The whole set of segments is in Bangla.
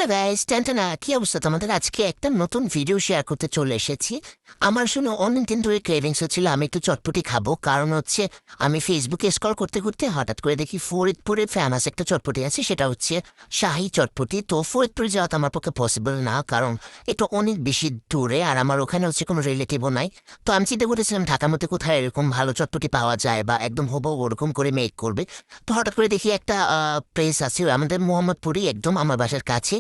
হ্যালো গাইস, টানটানা কি অবস্থা তোমাদের? আজকে একটা নতুন ভিডিও শেয়ার করতে চলে এসেছি। আমার শুনে অনেকদিন ধরে ক্রেভিংস হচ্ছিল আমি একটু চটপটি খাবো, কারণ হচ্ছে আমি ফেসবুকে স্ক্রল করতে করতে হঠাৎ করে দেখি ফরিদপুরে ফেমাস একটা চটপটি আছে, সেটা হচ্ছে শাহী চটপটি। তো ফরিদপুরে যাওয়া তো আমার পক্ষে পসিবল না, কারণ এটা অনেক বেশি দূরে আর আমার ওখানে হচ্ছে কোনো রিলেটিভও নাই। তো আমি চিন্তা করেছিলাম ঢাকার মধ্যে কোথায় এরকম ভালো চটপটি পাওয়া যায় বা একদম হবো ওরকম করে মেক করবে। তো হঠাৎ করে দেখি একটা প্লেস আছে আমাদের মোহাম্মদপুরি, একদম আমার বাসার কাছে।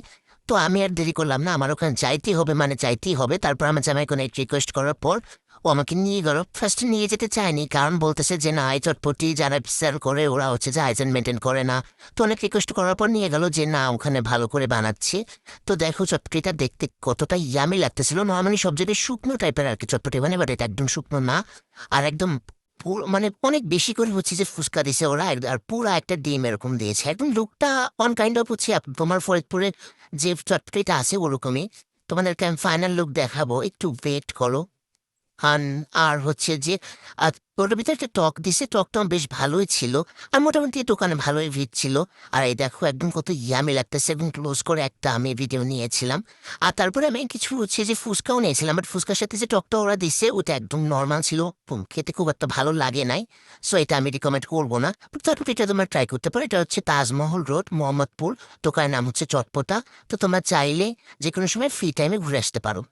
তো আমি আর দেরি করলাম না, আমার ওখানে যাইতেই হবে, মানে যাইতেই হবে। তারপর আমার জামাই কোনো রিকোয়েস্ট করার পর ও আমাকে নিয়ে গেল। ফার্স্টে নিয়ে যেতে চায়নি, কারণ বলতেছে যে না, এই চটপটি যারা সেল করে ওরা হচ্ছে যে হাইজেন মেনটেন করে না। তো অনেক রিকোয়েস্ট করার পর নিয়ে গেল যে না, ওখানে ভালো করে বানাচ্ছে। তো দেখো চটপটিটা দেখতে কতটা ইয়ামি লাগতেছিল। নর্মালি সব জায়গায় শুকনো টাইপের আর কি চটপটি, মানে বাট এটা একদম শুকনো না। আর একদম মানে অনেক বেশি করে হচ্ছে যে ফুচকা দিছে ওরা, আর পুরা একটা ডিম এরকম দিয়েছে। একদম লুকটা অন কাইন্ড অফ হচ্ছে তোমার ফরিদপুরের যে চটপটিটা আছে ওরকমই। তোমাদেরকে আমি ফাইনাল লুক দেখাবো, একটু ওয়েট করো। আন আর হচ্ছে যে ওটার ভিতরে একটা টক দিছে, টকটা বেশ ভালোই ছিল। আর মোটামুটি দোকানে ভালোই ভিড় ছিল। আর এই দেখো একদম কত ইয়ামি লাগতেছে, একদম ক্লোজ করে একটা আমি ভিডিও নিয়েছিলাম। আর তারপরে আমি কিছু হচ্ছে যে ফুচকাও নিয়েছিলাম, বাট ফুচকার সাথে যে টকটা ওরা দিছে ওটা একদম নর্মাল ছিল। খেতে খুব একটা ভালো লাগে নাই। সো এটা আমি রিকমেন্ড করবো না। তারপর এটা তোমরা ট্রাই করতে পারো। এটা হচ্ছে তাজমহল রোড, মোহাম্মদপুর। দোকানের নাম হচ্ছে চটপটা। তো তোমরা চাইলে যে কোনো সময় ফ্রি টাইমে ঘুরে আসতে পারো।